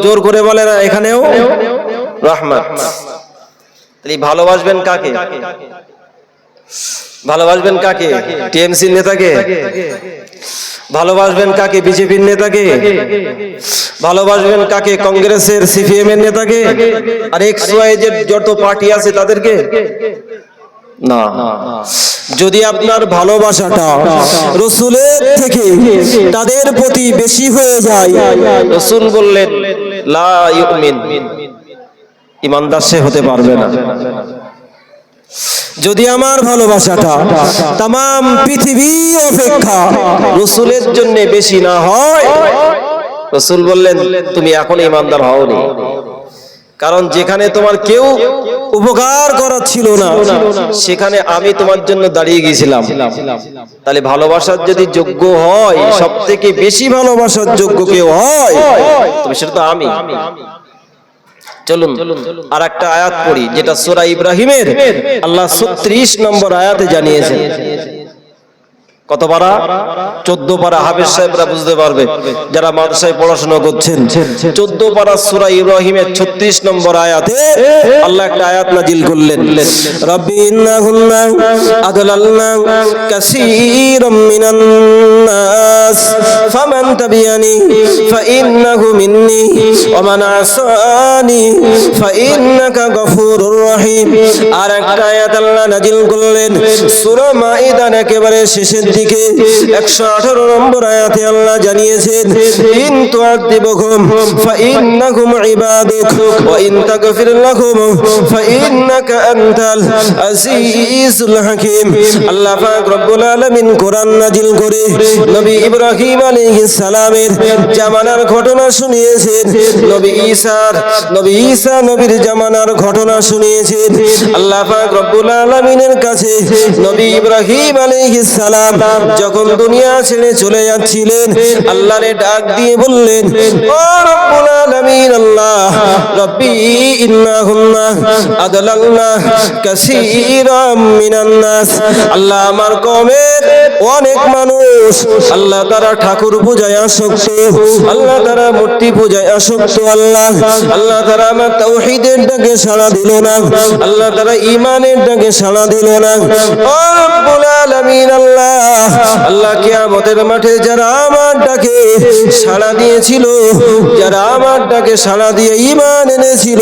জোর করে বলে না, এখানেও রহমত। তাহলে ভালোবাসবেন কাকে? ভালোবাসবেন কাকে? টিএমসির নেতাকে? ভালোবাসবেন কাকে? বিজেপির নেতাকে? ভালোবাসবেন কাকে? কংগ্রেসের, সিপিএম এর নেতাকে? আর এক্স ওয়াই জেড যত পার্টি আছে তাদেরকে? না। যদি আপনার ভালোবাসাটা রাসূলের থেকে তাদের প্রতি বেশি হয়ে যায়, রাসূল বললেন লা ইউমিন, ঈমানদার সে হতে পারবে না। যদি আমার ভালোবাসাটা তাম পৃথিবী অপেক্ষা রাসূলের জন্য বেশি না হয়, রাসূল বললেন তুমি এখন ঈমানদার হওনি। কারণ যেখানে তোমার কেউ উপকার করার ছিল না, সেখানে আমি তোমার জন্য দাঁড়িয়ে গিয়েছিলাম। তাহলে ভালোবাসার যদি যোগ্য হয়, সব থেকে বেশি ভালোবাসার যোগ্য কেউ হয়, তবে সেটা তো আমি। চলুন আর একটা আয়াত পড়ি, যেটা সূরা ইব্রাহিমের আল্লাহ 36 নম্বর আয়াতে জানিয়েছেন। কত পারা? 14 পারা। হাফেজ সাহেবরা বুঝতে পারবে, যারা মাদ্রাসায় পড়াশোনা করছেন। 14 পারা সূরা ইব্রাহিমের 36 নম্বর আয়াতে আল্লাহ একটা আয়াত নাজিল করলেন, রাব্বি ইন্নাহুন্না আদলালনা কাসীরাম মিনান নাস ফামান তাবিয়ানি ফাইন্নাহু মিন্নি ওয়া মান আসানি ফাইন্নাকা গফুরুর রহিম। আর একটা আয়াত আল্লাহ নাজিল করলেন সূরা মাইদার একেবারে শেষের দিকে 118 নম্বর আয়াতে আল্লাহ জানিয়েছেন, ইন তুআযিবহুম ফাইন্নাহুম ইবাদুক ওয়া ইন তাগফির লাহুম ফাইন্নাকা আনতাল আজিজুল হাকীম। আল্লাহ পাক রব্বুল আলামিন কোরআন নাজিল করে নবী ইব্রাহিম আলাইহিস সালামের জামানার ঘটনা শুনিয়েছেন, নবী ঈসা নবীর জামানার ঘটনা শুনিয়েছেন। আল্লাহ পাক রব্বুল আলামিনের কাছে নবী ইব্রাহিম আলাইহিস সালাম যখন দুনিয়া ছেড়ে চলে যাচ্ছিলেন, আল্লাহরে ডাক দিয়ে বললেন, ও রব্বুল আলামিন, আল্লাহ রব্বি ইন্নাহুন্না আদলালনা কাসীরাম মিনান নাস। আল্লাহ আমার কওমের অনেক মানুষ, আল্লাহ তারা ঠাকুর পূজায় আসক্ত, আল্লাহ তারা মূর্তি পূজায় আসক্ত, আল্লাহ তারা আমার তাওহীদের ডাকে সাড়া দিল না, আল্লাহ তারা ঈমানের ডাকে সাড়া দিল না। ও রব্বুল আলামিন, আল্লাহ কিয়ামতের মাঠে যারা আমার ডাকে সাড়া দিয়েছিল, যারা আমার ডাকে সাড়া দিয়ে ঈমান এনেছিল,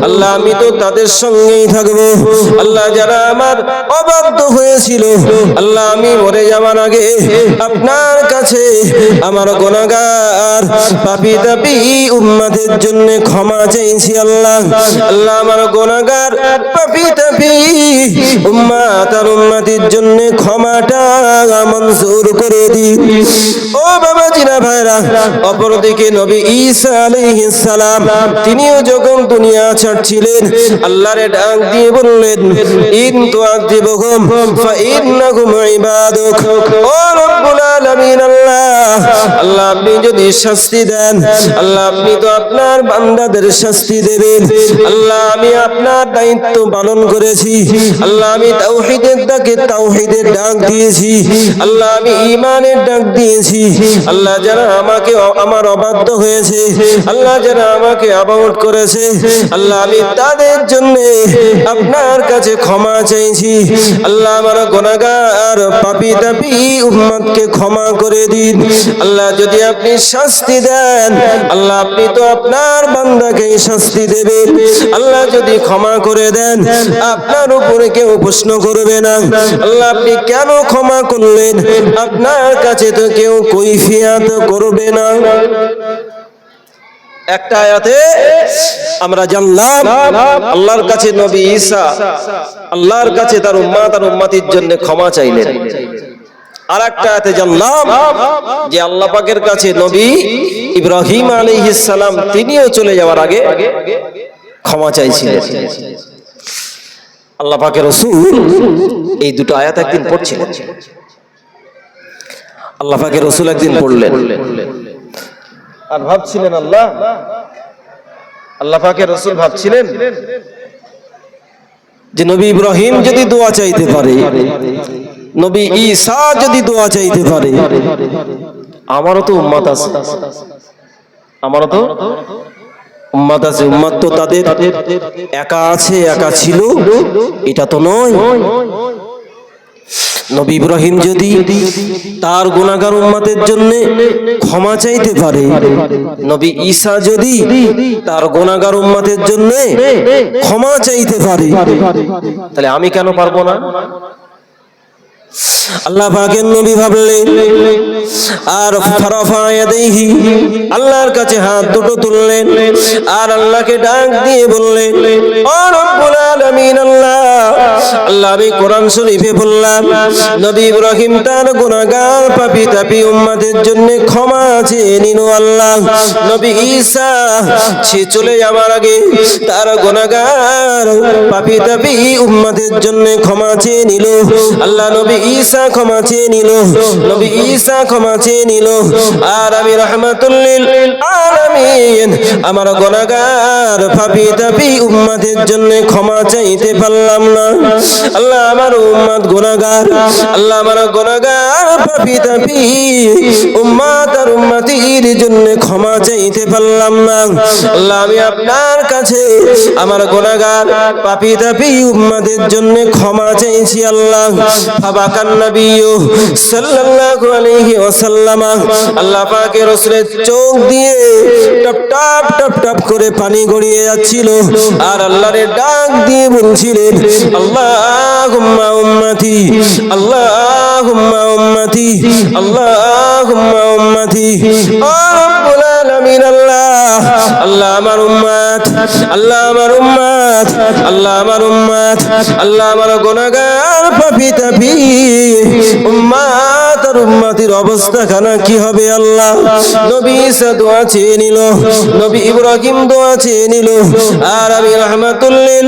আল্লাহ আমি তো তাদের সঙ্গেই থাকবো। আল্লাহ যারা আমার অবাধ্য হয়েছিল, আল্লাহ আমি মরে যাওয়ার আগে আপনার কাছে আমার গুনাহগার পাপী তাপী উম্মতের জন্য ক্ষমা চাইছি। আল্লাহ আমার গুনাহগার পাপী তাপী উম্মত আর উম্মতির জন্য ক্ষমাটা মঞ্জুর করে দিন। ও বাবাজিরা ভাইরা, অপরদিকে নবী ঈসা আলাইহিস সালাম তিনিও যখন দুনিয়া ছাড়ছিলেন, আল্লাহরে ডাক দিয়ে বললেন, ইন তুআযিবহুম ফাইন্নাহুম ইবাদুক। ও রব্বুল আলামিন, আল্লাহ আপনি যদি শাস্তি দেন, আল্লাহ আপনি তো আপনার বান্দাদের শাস্তি দেবেন। আল্লাহ আমি আপনার দায়িত্ব পালন করেছি, আল্লাহ আমি তাওহীদের ডাকে তাওহীদের ডাক দিয়েছি, আল্লাহ আমি ঈমানের ডাক দিয়েছি, আল্লাহ যারা আমাকে আমার অবাধ্য হয়েছে, আল্লাহ যারা আমাকে অ্যাবর্ট করেছে, আল্লাহ আমি তাদের জন্য আপনার কাছে ক্ষমা চাইছি। আল্লাহ আমার গুনাহগার পাপী তাপী উম্মতকে ক্ষমা করে দিন। আল্লাহ যদি আপনি শাস্তি দেন, আল্লাহ আপনি তো আপনার বান্দাকে শাস্তি দেবেন। আল্লাহ যদি ক্ষমা করে দেন, আপনার উপরে কেউ প্রশ্ন করবে না। আল্লাহ আপনি কেন ক্ষমা করলেন, আপনার কাছে তো কেউ কৈফিয়ত করবে না। একটা আয়াতে আমরা জানলাম আল্লাহর কাছে নবী ঈসা আল্লাহর কাছে তার উম্মত আর উম্মতির জন্য ক্ষমা চাইলেন। আর একটা আয়াতে জানলাম যে আল্লাহ পাকের কাছে নবী ইব্রাহিম আলাইহিস সালাম তিনিও চলে যাওয়ার আগে ক্ষমা চাইছিলেন। আল্লাহ পাকের রাসূল এই দুটো আয়াত একদিন পড়ছিলেন। আল্লাহ পাকের রাসূল একদিন পড়লেন আর ভাবছিলেন, আল্লাহ পাকের রাসূল ভাবছিলেন যে নবী ইব্রাহিম যদি দোয়া চাইতে পারে, নবী ঈসা যদি দোয়া চাইতে পারে, আমারও তো উম্মত আছে, আমারও তো উম্মত আছে। উম্মত তো তাদের একা আছে, একা ছিল এটা তো নয়। নবী ইব্রাহিম যদি তার গুনাহগার উম্মতের জন্য ক্ষমা চাইতে পারে, নবী ঈসা যদি তার গুনাহগার উম্মতের জন্য ক্ষমা চাইতে পারে, তাহলে আমি কেন পারবো না? আল্লাহ পাকের নবী ভাবলেন আর ফারাফা ইয়াদাইহি, আল্লাহর কাছে হাত দুটো তুললেন আর আল্লাহকে ডাক দিয়ে বললেন, ও রব্বুল আলামিন আল্লাহ, আল্লাহ আমি কোরআন শরীফে বললাম নবী ইব্রাহিম তার গুনাহগার পাপী তাপী উম্মতের জন্য ক্ষমা চেয়ে নিল। আল্লাহ নবী ঈসা সে চলে যাওয়ার আগে তার গুনাহগার পাপী তাপী উম্মতের জন্য ক্ষমা চেয়ে নিল। আল্লাহ নবী ঈসা ক্ষমা চেয়ে নিল, নবী ঈসা ক্ষমা চেয়ে নিল। আর আমি রাহমাতুল লিল আলামিন আমার গুনাহগার পাপী তাপী উম্মতের জন্য ক্ষমা চাইতে পারলাম না। আল্লাহ আমার উম্মত গুনাহগার, আল্লাহ আমার গুনাহগার পাপী তাপী উম্মত আর উম্মতির জন্য ক্ষমা চাইতে পারলাম না। আল্লাহ আমি আপনার কাছে আমার গুনাহগার পাপী তাপী উম্মতের জন্য ক্ষমা চাইছি। আল্লাহ ফাবাকান নবী সাল্লাল্লাহু আলাইহি ওয়াসাল্লাম, আল্লাহ পাকের রাসূলের চোখ দিয়ে টপ টপ টপ টপ করে পানি গড়িয়ে যাচ্ছিল আর আল্লাহর ডাক দিয়ে বলছিলেন, আল্লাহুম্মা উম্মতি, আল্লাহুম্মা উম্মতি, আল্লাহুম্মা উম্মতি। ও রব্বুল আলামিন আল্লাহ, আল্লাহ আমার উম্মত, আল্লাহ আমার উম্মত, আল্লাহ আমার উম্মত, আল্লাহ আমার গুনাহগার পাপী তাপী উম্মত আর উম্মতির অবস্থা খানা কি হবে? আল্লাহ নবী ঈসা দোয়া চেয়ে নিল, নবী ইব্রাহিম দোয়া চেয়ে নিল, আর আমি রাহমাতুল লিল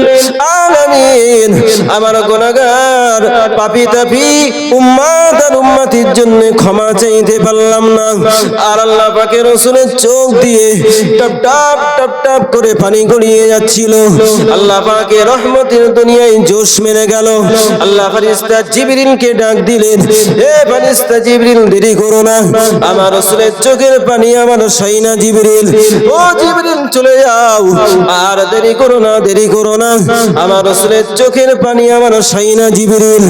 আলামিন আমার গুনাহগার পাপী তাপী উম্মত আর উম্মতির জন্য ক্ষমা চাইতে পারলাম না। আর আল্লাহ পাকের রাসূলের চোখ দিয়ে টপ টপ টপ টপ করে পানি গড়িয়ে যাচ্ছিল। আল্লাহ পাকের রহমতের দুনিয়ায় জোশ মেরে গেল। আল্লাহ ফেরেশতা জিবরিলকে ডাক দিলেন, হে ফেরেশতা জিবরিল দেরি করো না, আমার রাসূলের চোখের পানি আমার সাইনা জিবরিল, ও জিবরিল চলে যাও, আর দেরি করো না, দেরি করো না, আমার রাসূলের চোখের পানি আমার সাইনা জিবরিল।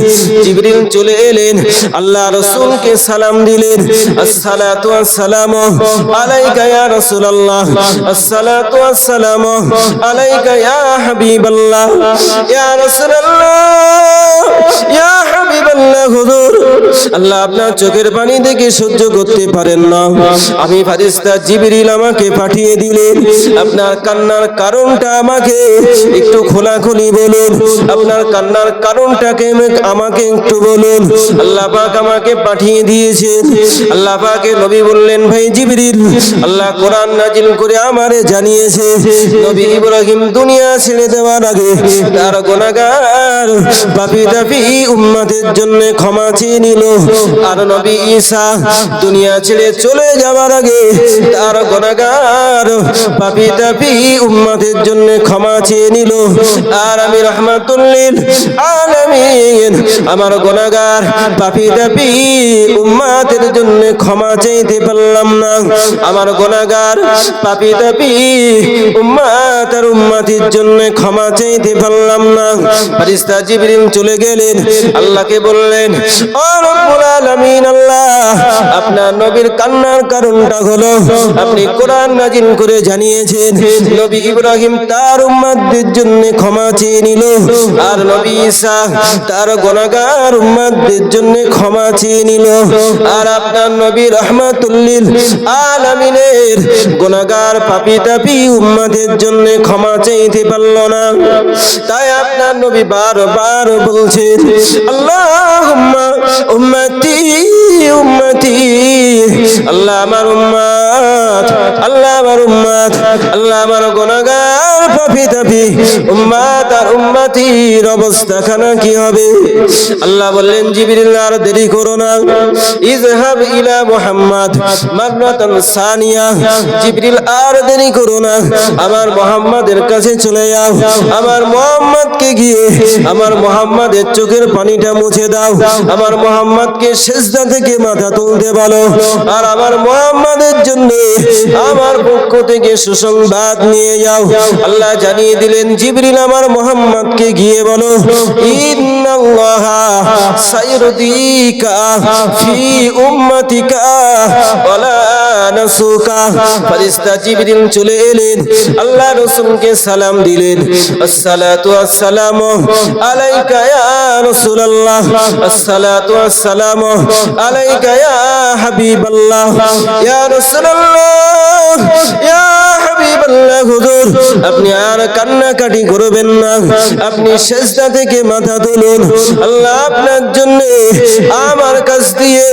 জিবরিল চলে এলেন, আল্লাহ রাসূলকে সালাম দিলেন, আসসালাতু ওয়াসসালামু আলাইকা ইয়া রাসূলুল্লাহ, আসসালাতু ওয়াসসালামু আলাইকা ইয়া হাবিবাল্লাহ, ইয়া রাসূলুল্লাহ, ইয়া হাবিবাল্লাহ। হুজুর আল্লাহ আপনার চোখের পানি দেখে সহ্য করতে পারেন না, আমি ফেরেশতা জিবরিল আমাকে পাঠিয়ে দিলেন, আপনার কান্নার কারণটা আমাকে একটু খোলাখুলি বলুন, আপনার কান্নার কারণটাকে আমাকে একটু বলুন। আল্লাহ পাক আমাকে পাঠিয়ে দিয়েছেন। আল্লাহ পাকের নবী বললেন, ভাই জিবরিল, আল্লাহ কোরআন নাজিল করে আমারে জানিয়েছে নবী ইব্রাহিম দুনিয়া ছেড়ে দেওয়ার আগে তার গুনাহগার পাপী তাপী উম্মতের জন্য ক্ষমা চেয়ে নিল। আর নবী ঈসা দুনিয়া ছেড়ে চলে যাওয়ার আগে তার গুনাহগার পাপী তাপী উম্মতের জন্য ক্ষমা চেয়ে নিল। আর আমি রাহমাতুল লিল আলামিন আমার গুনাহগার পাপী তাপী উম্মতের জন্য ক্ষমা চাইতে পারলাম না। আমার গুনাহগার পাপী তাপী উম্মত আর উম্মতির জন্য ক্ষমা চাইতে পারলাম না। ফেরেশতা জিবরিল চলে গেলেন, আল্লাহকে বললেন, ও রব্বুল আলামিন আল্লাহ, আপনার নবীর কান্নার কারণটা হলো আপনি কোরআন নাজিল করে জানিয়েছেন নবী ইব্রাহিম তার উম্মতদের জন্য ক্ষমা চেয়ে নিল, আর নবী ঈসা তার গুনাহগার উম্মতদের জন্য ক্ষমা চেয়ে নিল। আর আপনার নবী রাহমাতুল লিল আলামিনের গুনাহগার পাপী তাপী উম্মতের জন্য ক্ষমা চাইতে পারল না। তাই আপনার নবী বারবার বলছেন, আল্লাহুম্মা উম্মতি উম্মতি, আল্লাহ আমার উম্মত, আল্লাহ আমার উম্মত, আল্লাহ আমার গুনাহগার পাপী তাপী উম্মত আর উম্মতির অবস্থাখানা কি হবে? আল্লাহ বললেন, জিবরিল আর দেরি করো না, ইযহাব ইলা মুহাম্মদ মাররাতান সানিয়া, জিবরিল আর দেরি করো না, আমার মুহাম্মাদের কাছে চলে যাও, আমার মুহাম্মদকে গিয়ে আমার মুহাম্মাদের চোখের পানিটা মুছে দাও, আমার মুহাম্মদকে সিজদা থেকে মাথা তুলতে বলো, আর আমার মুহাম্মাদের জন্য আমার পক্ষ থেকে সুসংবাদ নিয়ে যাও। আল্লাহ জানিয়ে দিলেন, জিবরিল আমার মুহাম্মদকে গিয়ে বলো, ইন্নাল্লাহা সাইরদিকা ফি উম্মতিকা ওয়ালা নাসুকা। ফেরেশতা জিবরিল চলে এলেন, আল্লাহ রাসূলকে সালাম দিলেন, আসসালাতু আসসালামু আলাইকা ইয়া রাসূলুল্লাহ, আসসালাতু আসসালামু আলাইকা ইয়া হাবিবাল্লাহ, ইয়া রাসূলুল্লাহ, ইয়া হাবিবাল্লাহ। হুজুর আপনি আর কান্নাকাটি করবেন না, আপনি সিজদা থেকে মাথা তুলুন, আল্লাহ আপনার জন্য আমার কাছ দিয়ে